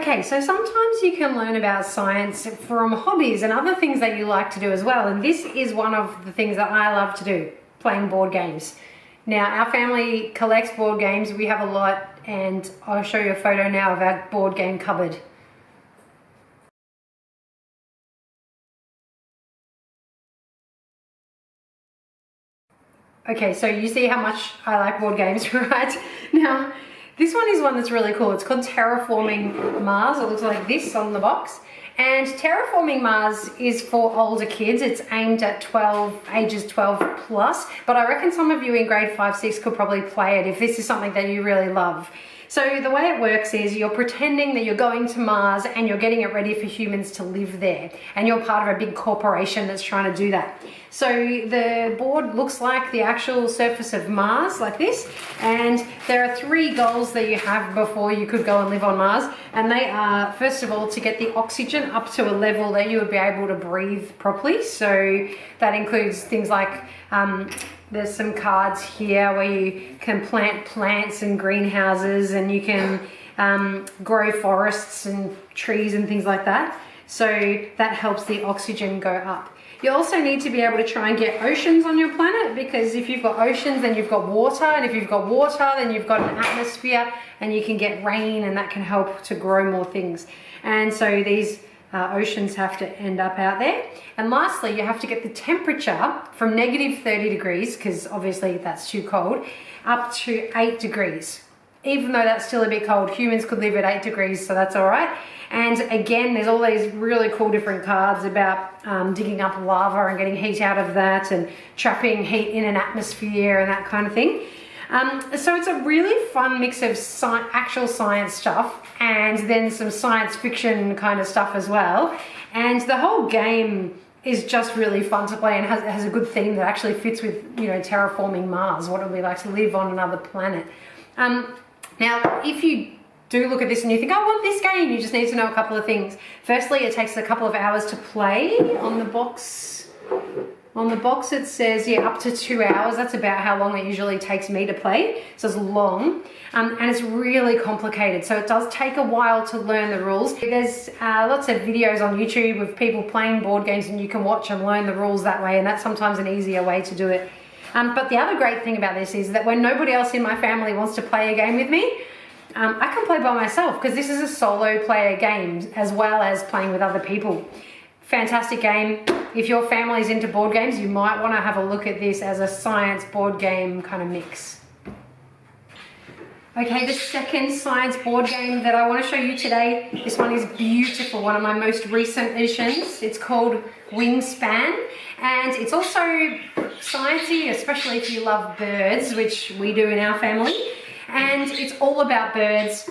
Okay, so sometimes you can learn about science from hobbies and other things that you like to do as well, and this is one of the things that I love to do, playing board games. Now, our family collects board games, we have a lot, and I'll show you a photo now of our board game cupboard. Okay, so you see how much I like board games, right? Now, this one is one that's really cool. It's called Terraforming Mars. It looks like this on the box. And Terraforming Mars is for older kids. It's aimed at ages 12 plus, but I reckon some of you in grade 5, 6 could probably play it if this is something that you really love. So the way it works is you're pretending that you're going to Mars and you're getting it ready for humans to live there. And you're part of a big corporation that's trying to do that. So the board looks like the actual surface of Mars, like this. And there are 3 goals that you have before you could go and live on Mars. And they are, first of all, to get the oxygen up to a level that you would be able to breathe properly. So that includes things like, there's some cards here where you can plant plants and greenhouses, and you can grow forests and trees and things like that. So that helps the oxygen go up. You also need to be able to try and get oceans on your planet, because if you've got oceans, then you've got water, and if you've got water, then you've got an atmosphere, and you can get rain, and that can help to grow more things. And so these oceans have to end up out there. And lastly, you have to get the temperature from negative 30 degrees, because obviously that's too cold, up to 8 degrees. Even though that's still a bit cold, humans could live at 8 degrees, so that's all right. And again, there's all these really cool different cards about digging up lava and getting heat out of that, and trapping heat in an atmosphere and that kind of thing. So it's a really fun mix of actual science stuff and then some science fiction kind of stuff as well. And the whole game is just really fun to play, and has a good theme that actually fits with, you know, terraforming Mars, what it would be like to live on another planet. Now, if you do look at this and you think, I want this game, you just need to know a couple of things. Firstly, it takes a couple of hours to play. On the box it says, yeah, up to 2 hours. That's about how long it usually takes me to play. So it's long, and it's really complicated. So it does take a while to learn the rules. There's lots of videos on YouTube of people playing board games, and you can watch and learn the rules that way, and that's sometimes an easier way to do it. But the other great thing about this is that when nobody else in my family wants to play a game with me, I can play by myself, because this is a solo player game as well as playing with other people. Fantastic game. If your family's into board games, you might want to have a look at this as a science board game kind of mix. Okay, the second science board game that I want to show you today, this one is beautiful, one of my most recent editions. It's called Wingspan, and it's also sciencey, especially if you love birds, which we do in our family. And it's all about birds,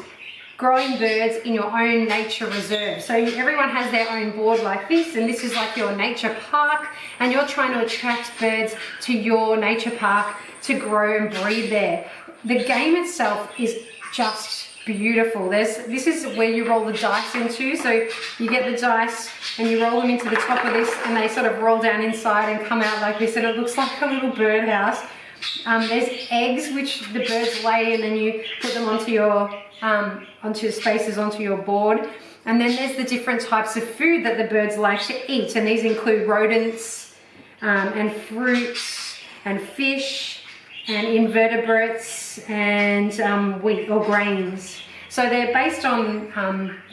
growing birds in your own nature reserve. So everyone has their own board like this, and this is like your nature park, and you're trying to attract birds to your nature park to grow and breed there. The game itself is just beautiful. This is where you roll the dice into, so you get the dice and you roll them into the top of this, and they sort of roll down inside and come out like this, and it looks like a little birdhouse. There's eggs which the birds lay, and then you put them onto your spaces onto your board. And then there's the different types of food that the birds like to eat, and these include rodents and fruits and fish and invertebrates and wheat or grains. So they're based on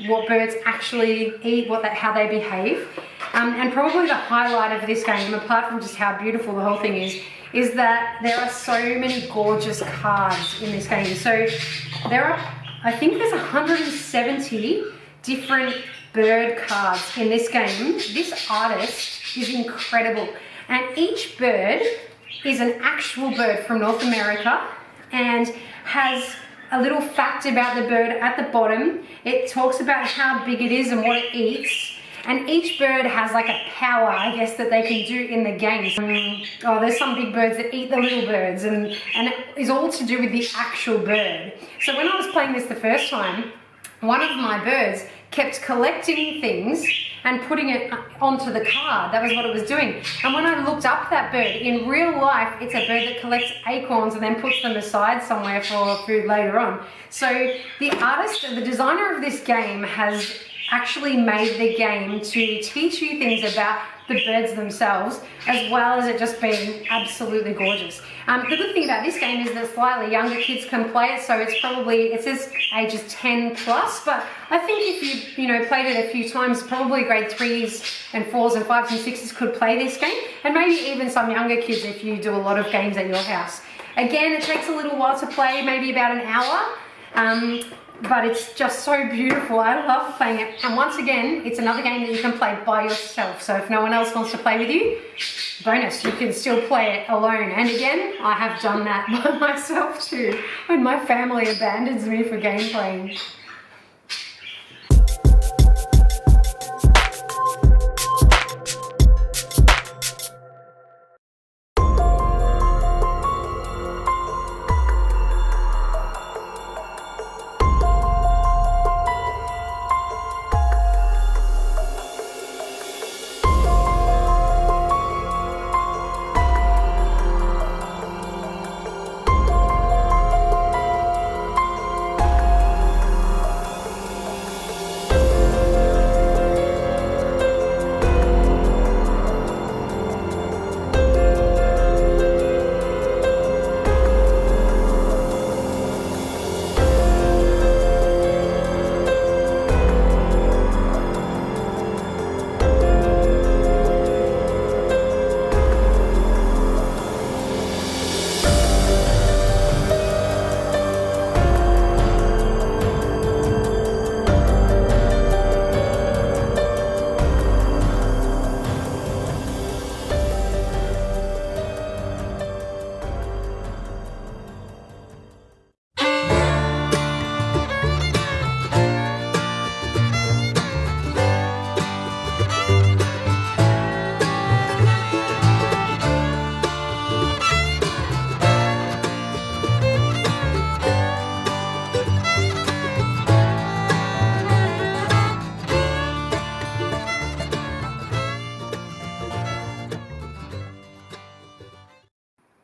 what birds actually eat, how they behave. And probably the highlight of this game, apart from just how beautiful the whole thing is that there are so many gorgeous cards in this game. So I think there's 170 different bird cards in this game. This artist is incredible. And each bird is an actual bird from North America and has a little fact about the bird at the bottom. It talks about how big it is and what it eats. And each bird has like a power, I guess, that they can do in the game. There's some big birds that eat the little birds, and it is all to do with the actual bird. So when I was playing this the first time, one of my birds kept collecting things and putting it onto the card. That was what it was doing. And when I looked up that bird, in real life, it's a bird that collects acorns and then puts them aside somewhere for food later on. So the artist, the designer of this game has actually made the game to teach you things about the birds themselves, as well as it just being absolutely gorgeous. The good thing about this game is that slightly younger kids can play it, so it's probably, it says ages 10 plus, but I think if you played it a few times, probably grade 3s and 4s and 5s and 6s could play this game, and maybe even some younger kids if you do a lot of games at your house. Again, it takes a little while to play, maybe about an hour. But it's just so beautiful. I love playing it. And once again, it's another game that you can play by yourself. So if no one else wants to play with you, bonus, you can still play it alone. And again, I have done that by myself too, when my family abandons me for game playing.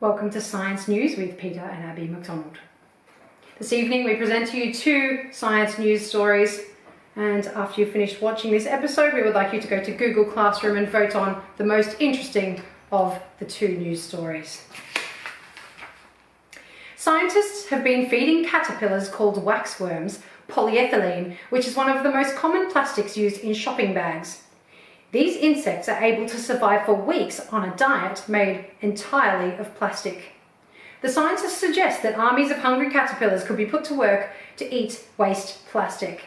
Welcome to Science News with Peter and Abby McDonald. This evening we present to you 2 science news stories, and after you've finished watching this episode we would like you to go to Google Classroom and vote on the most interesting of the 2 news stories. Scientists have been feeding caterpillars called waxworms polyethylene, which is one of the most common plastics used in shopping bags. These insects are able to survive for weeks on a diet made entirely of plastic. The scientists suggest that armies of hungry caterpillars could be put to work to eat waste plastic.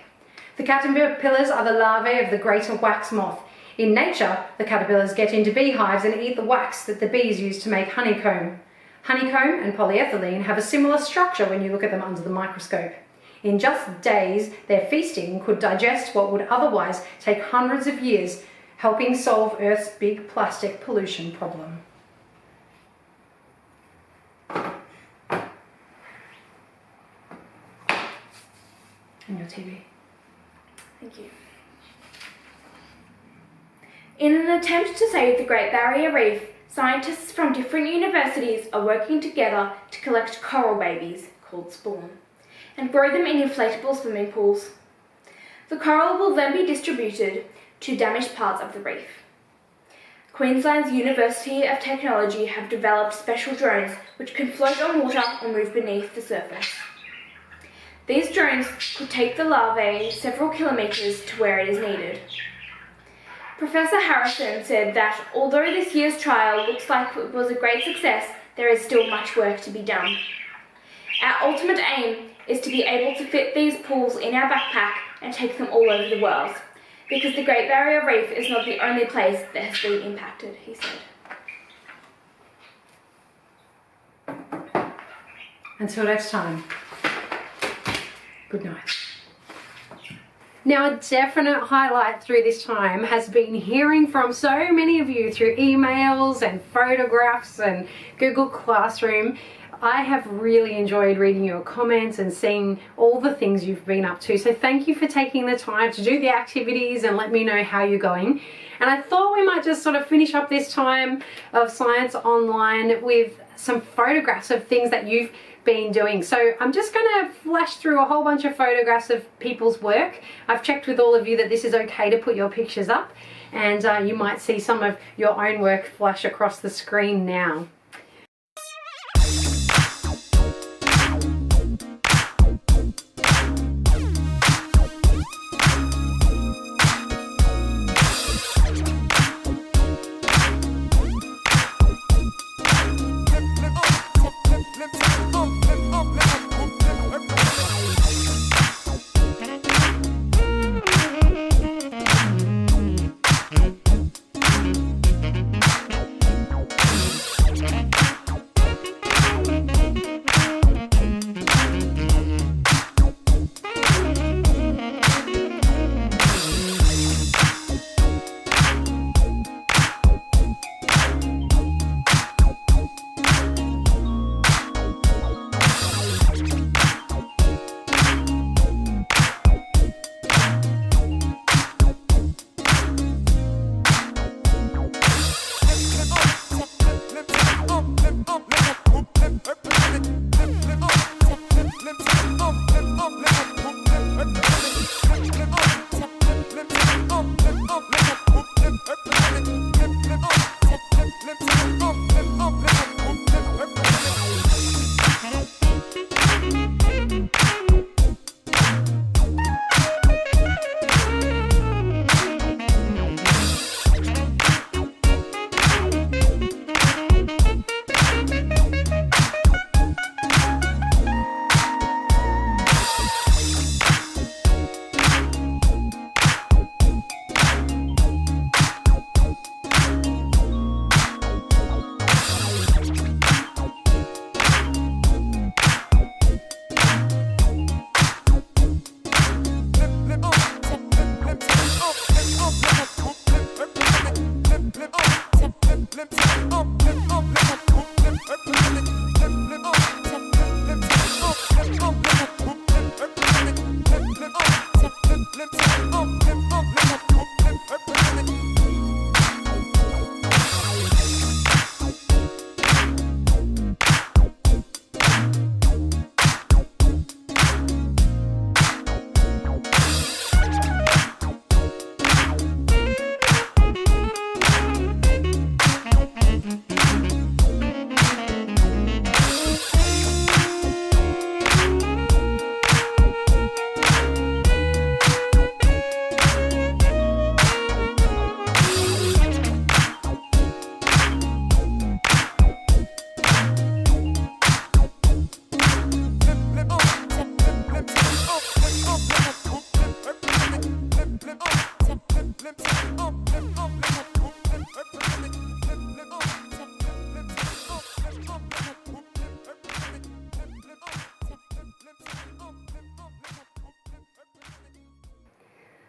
The caterpillars are the larvae of the greater wax moth. In nature, the caterpillars get into beehives and eat the wax that the bees use to make honeycomb. Honeycomb and polyethylene have a similar structure when you look at them under the microscope. In just days, their feasting could digest what would otherwise take hundreds of years, helping solve Earth's big plastic pollution problem. And your TV. Thank you. In an attempt to save the Great Barrier Reef, scientists from different universities are working together to collect coral babies, called spawn, and grow them in inflatable swimming pools. The coral will then be distributed to damaged parts of the reef. Queensland's University of Technology have developed special drones which can float on water or move beneath the surface. These drones could take the larvae several kilometres to where it is needed. Professor Harrison said that although this year's trial looks like it was a great success, there is still much work to be done. Our ultimate aim is to be able to fit these pools in our backpack and take them all over the world, because the Great Barrier Reef is not the only place that has been impacted, he said. Until next time, good night. Now, a definite highlight through this time has been hearing from so many of you through emails and photographs and Google Classroom I have really enjoyed reading your comments and seeing all the things you've been up to. So thank you for taking the time to do the activities and let me know how you're going. And I thought we might just sort of finish up this time of Science Online with some photographs of things that you've been doing. So I'm just going to flash through a whole bunch of photographs of people's work. I've checked with all of you that this is okay to put your pictures up, and you might see some of your own work flash across the screen now.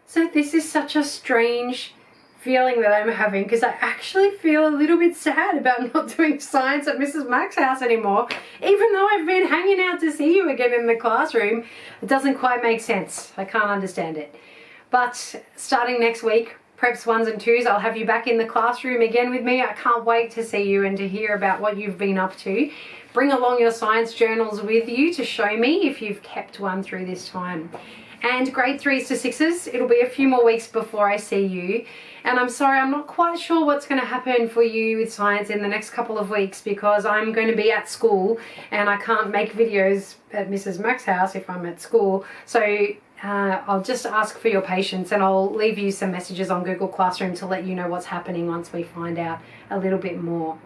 So this is such a strange feeling that I'm having, because I actually feel a little bit sad about not doing science at Mrs. Mack's house anymore, even though I've been hanging out to see you again in the classroom. It doesn't quite make sense. I can't understand it. But starting next week, Preps 1s and 2s, I'll have you back in the classroom again with me. I can't wait to see you and to hear about what you've been up to. Bring along your science journals with you to show me if you've kept one through this time. And grade 3s to 6s, it'll be a few more weeks before I see you. And I'm sorry, I'm not quite sure what's going to happen for you with science in the next couple of weeks, because I'm going to be at school and I can't make videos at Mrs. Mack's house if I'm at school. So I'll just ask for your patience, and I'll leave you some messages on Google Classroom to let you know what's happening once we find out a little bit more.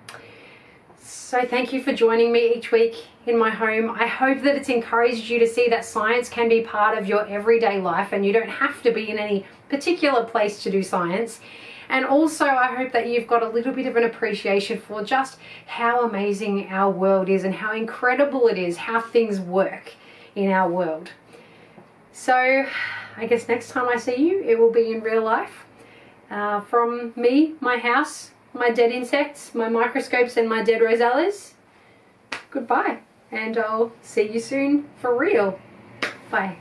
So thank you for joining me each week in my home. I hope that it's encouraged you to see that science can be part of your everyday life and you don't have to be in any particular place to do science. And also I hope that you've got a little bit of an appreciation for just how amazing our world is and how incredible it is, how things work in our world. So I guess next time I see you, it will be in real life. From me, my house, my dead insects, my microscopes and my dead rosellas. Goodbye. and I'll see you soon for real. Bye.